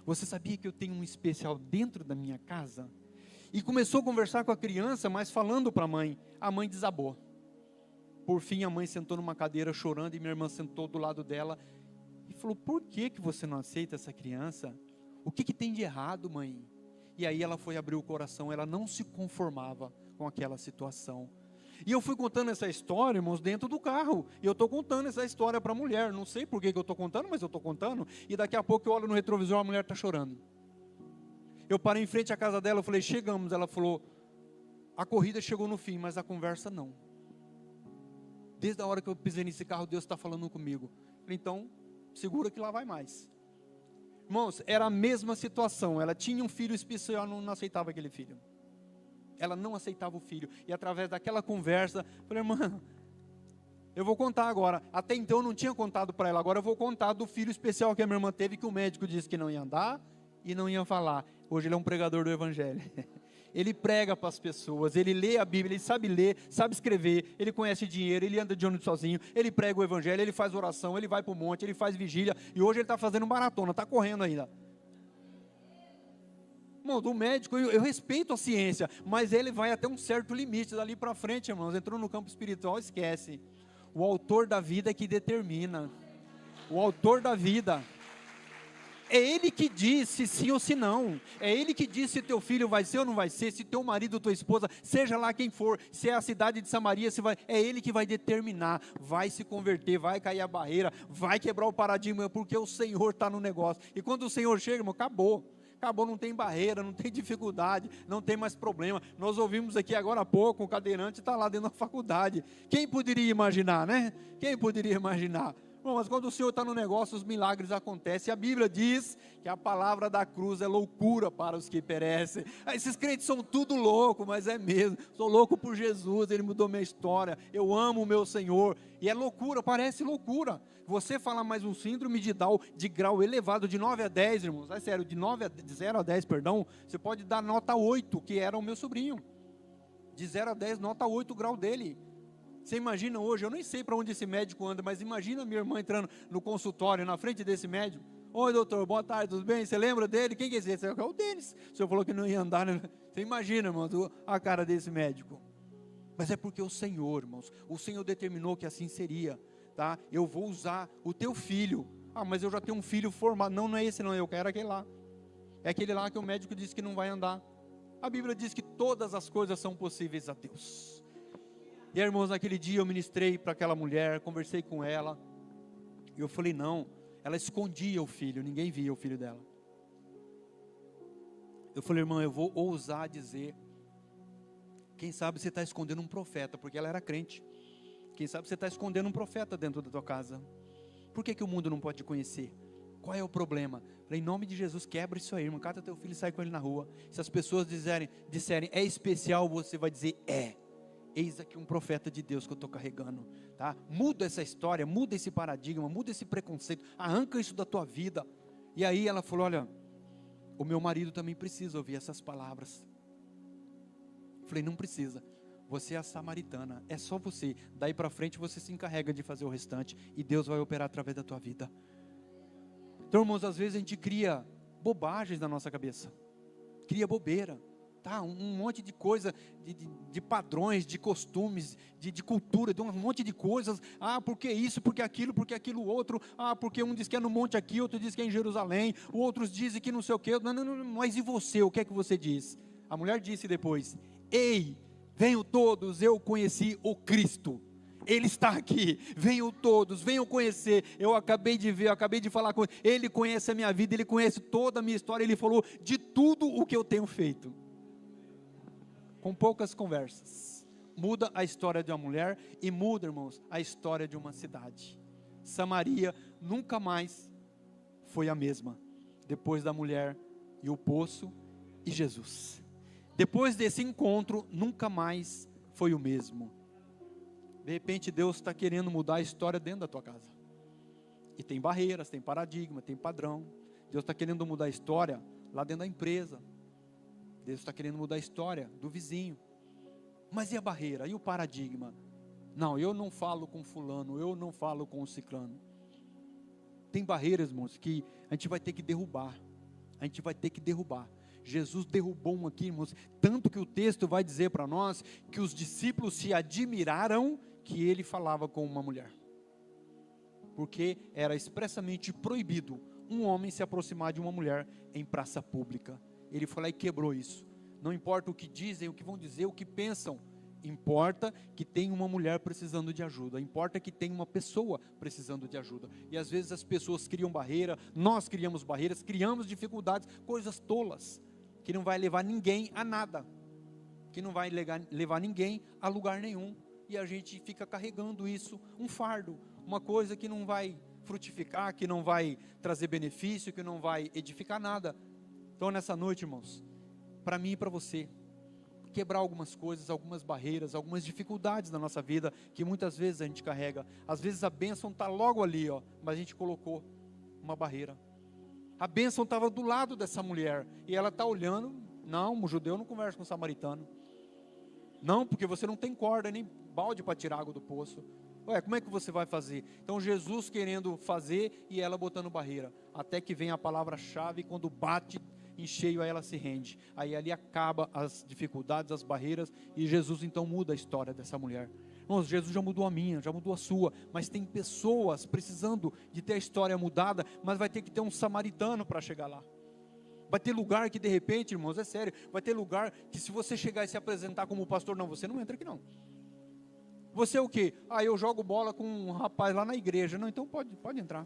Você sabia que eu tenho um especial dentro da minha casa? E começou a conversar com a criança, mas falando para a mãe desabou. Por fim a mãe sentou numa cadeira chorando e minha irmã sentou do lado dela e falou, por que você não aceita essa criança? O que tem de errado, mãe? E aí ela foi abrir o coração, ela não se conformava com aquela situação. E eu fui contando essa história, irmãos, dentro do carro. E eu estou contando essa história para a mulher. Não sei por que eu estou contando, mas eu estou contando. E daqui a pouco eu olho no retrovisor, a mulher está chorando. Eu parei em frente à casa dela, eu falei, chegamos. Ela falou, a corrida chegou no fim, mas a conversa não. Desde a hora que eu pisei nesse carro, Deus está falando comigo. Eu falei, então, segura que lá vai mais. Irmãos, era a mesma situação. Ela tinha um filho especial, não aceitava aquele filho. Ela não aceitava o filho. E através daquela conversa, eu falei, irmã, eu vou contar agora. Até então eu não tinha contado para ela. Agora eu vou contar do filho especial que a minha irmã teve, que o médico disse que não ia andar e não ia falar. Hoje ele é um pregador do evangelho. Ele prega para as pessoas, ele lê a Bíblia, ele sabe ler, sabe escrever, ele conhece dinheiro, ele anda de ônibus sozinho, ele prega o evangelho, ele faz oração, ele vai para o monte, ele faz vigília, e hoje ele está fazendo maratona, está correndo ainda. Irmão, do médico, eu respeito a ciência, mas ele vai até um certo limite, dali para frente, irmãos, entrou no campo espiritual, esquece. O autor da vida é que determina, o autor da vida. É Ele que diz se sim ou se não. É Ele que diz se teu filho vai ser ou não vai ser, se teu marido ou tua esposa, seja lá quem for, se é a cidade de Samaria, se vai, é Ele que vai determinar, vai se converter, vai cair a barreira, vai quebrar o paradigma, porque o Senhor está no negócio. E quando o Senhor chega, irmão, acabou, não tem barreira, não tem dificuldade, não tem mais problema. Nós ouvimos aqui agora há pouco, o cadeirante está lá dentro da faculdade. Quem poderia imaginar, né? Quem poderia imaginar? Bom, mas quando o Senhor está no negócio, os milagres acontecem. A Bíblia diz que a palavra da cruz é loucura para os que perecem. Esses crentes são tudo louco, mas é mesmo. Sou louco por Jesus, Ele mudou minha história. Eu amo o meu Senhor. E é loucura, parece loucura. Você fala mais um síndrome de Down de grau elevado de 9 a 10, irmãos. É sério, de 0 a 10, perdão. Você pode dar nota 8, que era o meu sobrinho. De 0 a 10, nota 8 o grau dele. Você imagina hoje, eu nem sei para onde esse médico anda, mas imagina minha irmã entrando no consultório, na frente desse médico. Oi, doutor, boa tarde, tudo bem? Você lembra dele? Quem que é esse? É o Denis. O senhor falou que não ia andar, né? Você imagina, irmão, a cara desse médico. Mas é porque o Senhor, irmãos, o Senhor determinou que assim seria, tá? Eu vou usar o teu filho. Ah, mas eu já tenho um filho formado. Não, não é esse não, eu quero aquele lá. É aquele lá que o médico disse que não vai andar. A Bíblia diz que todas as coisas são possíveis a Deus. E aí, irmãos, naquele dia eu ministrei para aquela mulher, conversei com ela, e eu falei, não, ela escondia o filho, ninguém via o filho dela. Eu falei, irmã, eu vou ousar dizer, quem sabe você está escondendo um profeta, porque ela era crente, quem sabe você está escondendo um profeta dentro da tua casa, por que o mundo não pode te conhecer? Qual é o problema? Falei, em nome de Jesus, quebra isso aí, irmão, cata teu filho e sai com ele na rua. Se as pessoas disserem, é especial, você vai dizer, é. Eis aqui um profeta de Deus que eu estou carregando, tá? Muda essa história, muda esse paradigma, muda esse preconceito, arranca isso da tua vida. E aí ela falou, olha, o meu marido também precisa ouvir essas palavras. Eu falei, não precisa, você é a samaritana, é só você, daí para frente você se encarrega de fazer o restante, e Deus vai operar através da tua vida. Então, irmãos, às vezes a gente cria bobagens na nossa cabeça, cria bobeira. tá? Um monte de coisa, de padrões, de costumes, de cultura, de um monte de coisas. Porque isso, porque aquilo outro. Porque um diz que é no monte aqui, outro diz que é em Jerusalém, outros dizem que não sei o quê. Não, mas e você, o que é que você diz? A mulher disse depois: ei, venham todos, eu conheci o Cristo. Ele está aqui, venham todos, venham conhecer. Eu acabei de ver, eu acabei de falar com ele. Ele conhece a minha vida, ele conhece toda a minha história. Ele falou de tudo o que eu tenho feito. Com poucas conversas, muda a história de uma mulher e muda, irmãos, a história de uma cidade. Samaria nunca mais foi a mesma, depois da mulher e o poço e Jesus. Depois desse encontro, nunca mais foi o mesmo. De repente Deus está querendo mudar a história dentro da tua casa. E tem barreiras, tem paradigma, tem padrão. Deus está querendo mudar a história lá dentro da empresa. Deus está querendo mudar a história do vizinho. Mas e a barreira? E o paradigma? Não, eu não falo com fulano, eu não falo com o ciclano. Tem barreiras, irmãos, que a gente vai ter que derrubar. A gente vai ter que derrubar. Jesus derrubou um aqui, irmãos. Tanto que o texto vai dizer para nós que os discípulos se admiraram que ele falava com uma mulher. Porque era expressamente proibido um homem se aproximar de uma mulher em praça pública. Ele foi lá e quebrou isso. Não importa o que dizem, o que vão dizer, o que pensam. Importa que tem uma mulher precisando de ajuda. Importa que tem uma pessoa precisando de ajuda. E às vezes as pessoas criam barreira, nós criamos barreiras, criamos dificuldades, coisas tolas, que não vai levar ninguém a nada. Que não vai levar ninguém a lugar nenhum. E a gente fica carregando isso, um fardo, uma coisa que não vai frutificar, que não vai trazer benefício, que não vai edificar nada. Então nessa noite, irmãos, para mim e para você, quebrar algumas coisas, algumas barreiras, algumas dificuldades na nossa vida, que muitas vezes a gente carrega. Às vezes a bênção está logo ali, mas a gente colocou uma barreira. A bênção estava do lado dessa mulher, e ela está olhando. Não, o judeu não conversa com o samaritano. Não, porque você não tem corda, nem balde para tirar água do poço. Como é que você vai fazer? Então Jesus querendo fazer e ela botando barreira. Até que vem a palavra-chave, quando bate em cheio, aí ela se rende. Aí ali acaba as dificuldades, as barreiras, e Jesus então muda a história dessa mulher. Irmãos, Jesus já mudou a minha, já mudou a sua, mas tem pessoas precisando de ter a história mudada, mas vai ter que ter um samaritano para chegar lá. Vai ter lugar que de repente, irmãos, é sério, vai ter lugar que se você chegar e se apresentar como pastor, não, você não entra aqui não. Você é o quê? Eu jogo bola com um rapaz lá na igreja. Não, então pode entrar.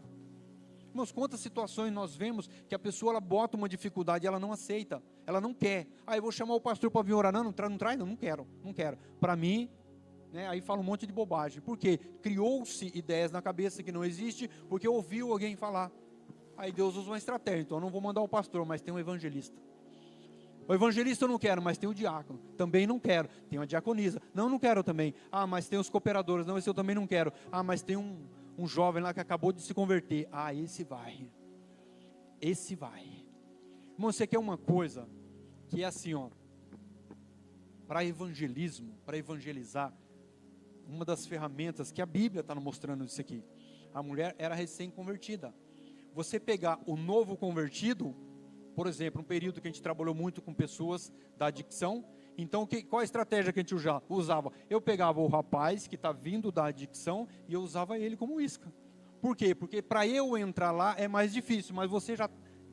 Irmãos, quantas situações nós vemos que a pessoa ela bota uma dificuldade e ela não aceita, ela não quer. Eu vou chamar o pastor para vir orar. Não traz, não quero. Para mim, aí fala um monte de bobagem. Por quê? Criou-se ideias na cabeça que não existe, porque ouviu alguém falar. Aí Deus usa uma estratégia. Então eu não vou mandar o pastor, mas tem um evangelista. O evangelista eu não quero, mas tem o diácono. Também não quero. Tem uma diaconisa. Não quero também. Mas tem os cooperadores. Não, esse eu também não quero. Mas tem um jovem lá que acabou de se converter. Esse vai. Esse vai. Irmão, você quer uma coisa que é assim, para evangelismo, para evangelizar, uma das ferramentas que a Bíblia está mostrando isso aqui. A mulher era recém-convertida. Você pegar o novo convertido, por exemplo, um período que a gente trabalhou muito com pessoas da adicção. Então, qual a estratégia que a gente usava? Eu pegava o rapaz que está vindo da adicção e eu usava ele como isca. Por quê? Porque para eu entrar lá é mais difícil, mas você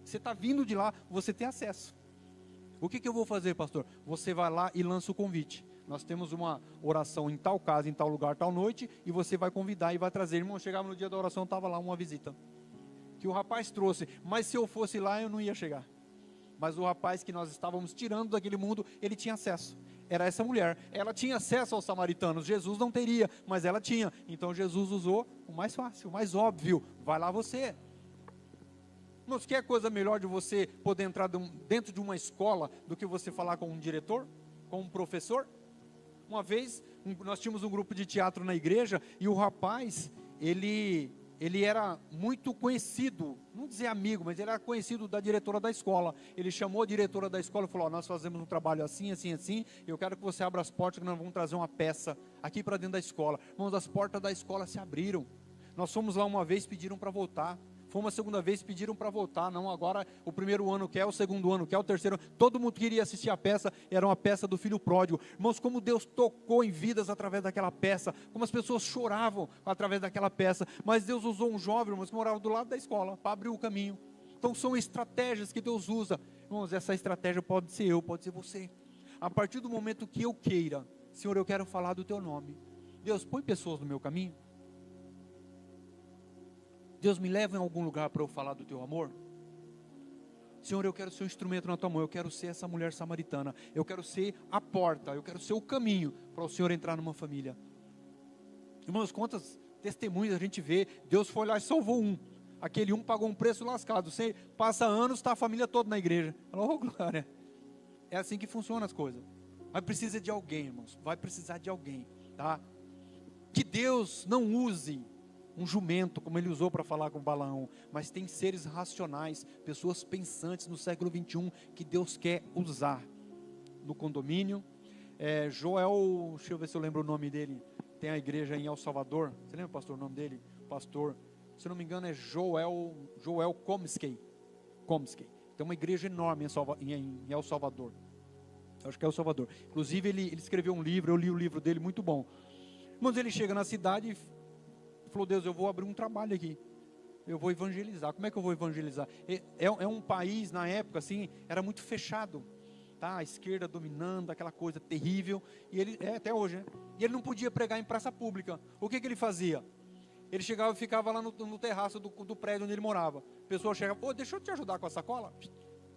está vindo de lá, você tem acesso. O que eu vou fazer, pastor? Você vai lá e lança o convite. Nós temos uma oração em tal casa, em tal lugar, tal noite, e você vai convidar e vai trazer. Irmão, chegava no dia da oração, estava lá uma visita que o rapaz trouxe, mas se eu fosse lá eu não ia chegar. Mas o rapaz que nós estávamos tirando daquele mundo, ele tinha acesso. Era essa mulher, ela tinha acesso aos samaritanos. Jesus não teria, mas ela tinha. Então Jesus usou o mais fácil, o mais óbvio. Vai lá você. Não quer coisa melhor de você poder entrar dentro de uma escola do que você falar com um diretor, com um professor? Uma vez nós tínhamos um grupo de teatro na igreja e o rapaz, ele era muito conhecido, não dizer amigo, mas ele era conhecido da diretora da escola. Ele chamou a diretora da escola e falou: nós fazemos um trabalho assim, assim, assim, eu quero que você abra as portas, que nós vamos trazer uma peça aqui para dentro da escola. Irmãos, as portas da escola se abriram. Nós fomos lá uma vez, pediram para voltar. Foi uma segunda vez, pediram para voltar. Não, agora o primeiro ano quer, o segundo ano quer, o terceiro. Todo mundo queria assistir a peça, era uma peça do Filho Pródigo. Irmãos, como Deus tocou em vidas através daquela peça, como as pessoas choravam através daquela peça. Mas Deus usou um jovem, irmãos, que morava do lado da escola, para abrir o caminho. Então são estratégias que Deus usa. Irmãos, essa estratégia pode ser eu, pode ser você. A partir do momento que eu queira, Senhor, eu quero falar do teu nome. Deus, põe pessoas no meu caminho. Deus, me leva em algum lugar para eu falar do teu amor. Senhor, eu quero ser um instrumento na tua mão. Eu quero ser essa mulher samaritana. Eu quero ser a porta. Eu quero ser o caminho para o Senhor entrar numa família. Irmãos, quantas testemunhas a gente vê. Deus foi lá e salvou um. Aquele um pagou um preço lascado. Você passa anos, está a família toda na igreja. Oh, glória. É assim que funcionam as coisas. Mas precisa de alguém, irmãos. Vai precisar de alguém, tá? Que Deus não use um jumento, como ele usou para falar com Balaão, mas tem seres racionais, pessoas pensantes no século 21, que Deus quer usar no condomínio. Joel, deixa eu ver se eu lembro o nome dele, tem a igreja em El Salvador, você lembra, pastor, o nome dele? Pastor, se não me engano é Joel Komsky, tem uma igreja enorme em El Salvador, acho que é El Salvador, inclusive ele escreveu um livro, eu li o livro dele, muito bom. Mas ele chega na cidade e falou, Deus, eu vou abrir um trabalho aqui, eu vou evangelizar. Como é que eu vou evangelizar? É um país, na época, assim, era muito fechado, tá? A esquerda dominando, aquela coisa terrível, e ele, até hoje, né? E ele não podia pregar em praça pública. O que ele fazia? Ele chegava e ficava lá no terraço do prédio onde ele morava. A pessoa chegava, deixa eu te ajudar com a sacola.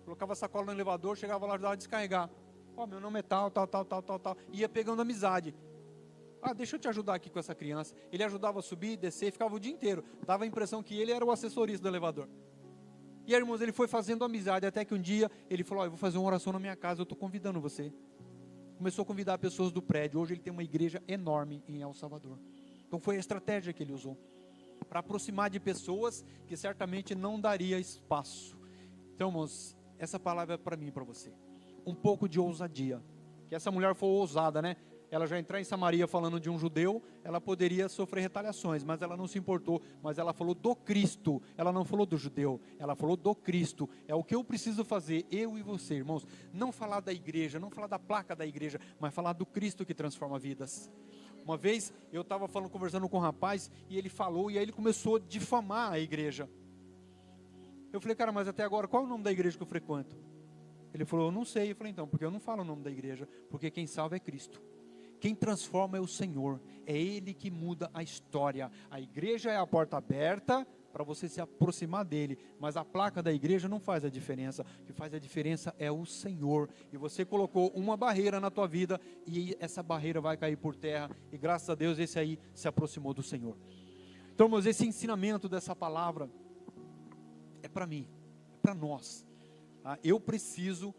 Colocava a sacola no elevador, chegava lá, ajudava a descarregar. Meu nome é tal. Ia pegando amizade. Deixa eu te ajudar aqui com essa criança. Ele ajudava a subir, descer, ficava o dia inteiro. Dava a impressão que ele era o assessorista do elevador. E aí, irmãos, ele foi fazendo amizade, até que um dia ele falou, eu vou fazer uma oração na minha casa, eu estou convidando você. Começou a convidar pessoas do prédio. Hoje ele tem uma igreja enorme em El Salvador. Então foi a estratégia que ele usou, para aproximar de pessoas que certamente não daria espaço. Então, irmãos, essa palavra é para mim e para você. Um pouco de ousadia. Que essa mulher foi ousada, né? Ela já entrar em Samaria falando de um judeu, ela poderia sofrer retaliações, mas ela não se importou, mas ela falou do Cristo, ela não falou do judeu, ela falou do Cristo. É o que eu preciso fazer, eu e você, irmãos, não falar da igreja, não falar da placa da igreja, mas falar do Cristo que transforma vidas. Uma vez eu estava conversando com um rapaz, e ele falou, e aí ele começou a difamar a igreja. Eu falei, cara, mas até agora, qual é o nome da igreja que eu frequento? Ele falou, eu não sei. Eu falei, então, porque eu não falo o nome da igreja, porque quem salva é Cristo. Quem transforma é o Senhor, é Ele que muda a história. A igreja é a porta aberta para você se aproximar dele, mas a placa da igreja não faz a diferença. O que faz a diferença é o Senhor. E você colocou uma barreira na tua vida, e essa barreira vai cair por terra, e graças a Deus esse aí se aproximou do Senhor. Então, irmãos, esse ensinamento dessa palavra é para mim, é para nós. Eu preciso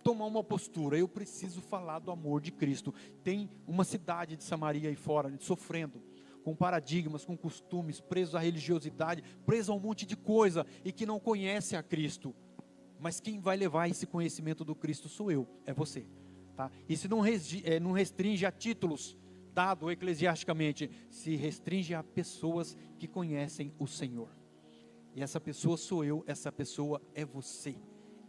tomar uma postura, eu preciso falar do amor de Cristo. Tem uma cidade de Samaria aí fora, sofrendo, com paradigmas, com costumes, presos à religiosidade, presos a um monte de coisa, e que não conhece a Cristo. Mas quem vai levar esse conhecimento do Cristo sou eu, é você, tá? Isso não restringe a títulos dados eclesiasticamente, se restringe a pessoas que conhecem o Senhor. E essa pessoa sou eu, essa pessoa é você.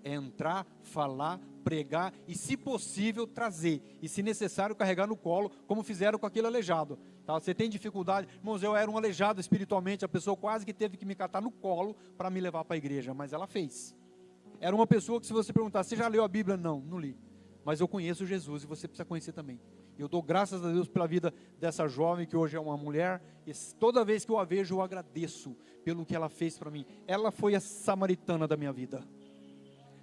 É entrar, falar, pregar e, se possível, trazer. E, se necessário, carregar no colo, como fizeram com aquele aleijado. Tá? Você tem dificuldade? Irmãos, eu era um aleijado espiritualmente, a pessoa quase que teve que me catar no colo para me levar para a igreja, mas ela fez. Era uma pessoa que, se você perguntar, você já leu a Bíblia? Não li. Mas eu conheço Jesus e você precisa conhecer também. Eu dou graças a Deus pela vida dessa jovem que hoje é uma mulher, e toda vez que eu a vejo, eu agradeço pelo que ela fez para mim. Ela foi a samaritana da minha vida.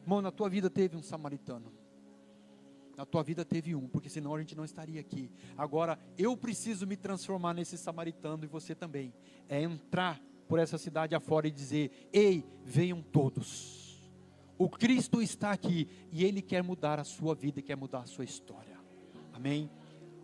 Irmão, na tua vida teve um samaritano. Na tua vida teve um, porque senão a gente não estaria aqui. Agora, eu preciso me transformar nesse samaritano, e você também. É entrar por essa cidade afora e dizer, ei, venham todos. O Cristo está aqui, e Ele quer mudar a sua vida, e quer mudar a sua história. Amém?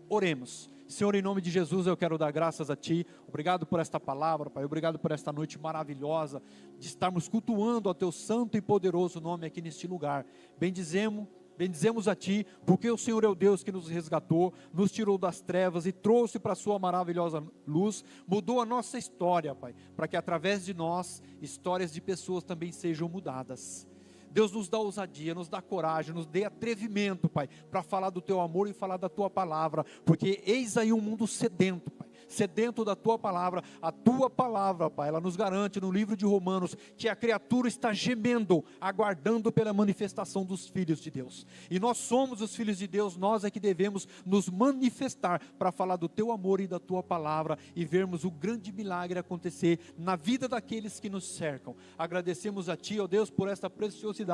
Oremos. Senhor, em nome de Jesus, eu quero dar graças a Ti. Obrigado por esta palavra, Pai. Obrigado por esta noite maravilhosa, de estarmos cultuando ao Teu santo e poderoso nome aqui neste lugar. Bendizemos Bendizemos a Ti, porque o Senhor é o Deus que nos resgatou, nos tirou das trevas e trouxe para a Sua maravilhosa luz, mudou a nossa história, Pai, para que através de nós, histórias de pessoas também sejam mudadas. Deus nos dá ousadia, nos dá coragem, nos dê atrevimento, Pai, para falar do Teu amor e falar da Tua palavra, porque eis aí um mundo sedento, Pai, sedento da Tua palavra. A Tua palavra, Pai, ela nos garante no livro de Romanos, que a criatura está gemendo, aguardando pela manifestação dos filhos de Deus, e nós somos os filhos de Deus, nós é que devemos nos manifestar, para falar do Teu amor e da Tua palavra, e vermos o grande milagre acontecer na vida daqueles que nos cercam. Agradecemos a Ti, ó Deus, por esta preciosidade,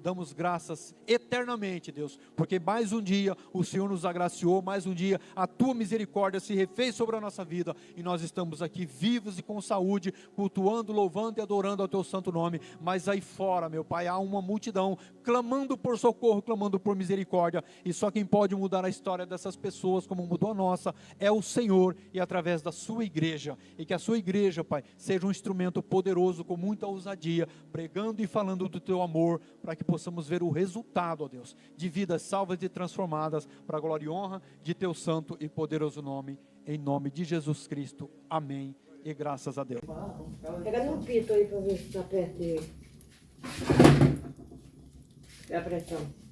damos graças eternamente, Deus, porque mais um dia o Senhor nos agraciou, mais um dia a Tua misericórdia se refez sobre a nossa vida, e nós estamos aqui vivos e com saúde, cultuando, louvando e adorando ao Teu santo nome. Mas aí fora, meu Pai, há uma multidão clamando por socorro, clamando por misericórdia, e só quem pode mudar a história dessas pessoas, como mudou a nossa, é o Senhor, e através da Sua igreja, e que a Sua igreja, Pai, seja um instrumento poderoso, com muita ousadia, pregando e falando do Teu amor, para que possamos ver o resultado, ó Deus, de vidas salvas e transformadas, para a glória e honra de Teu santo e poderoso nome, em nome de Jesus Cristo, amém, e graças a Deus. Pega no pito aí para ver se está perto dele. É a pressão.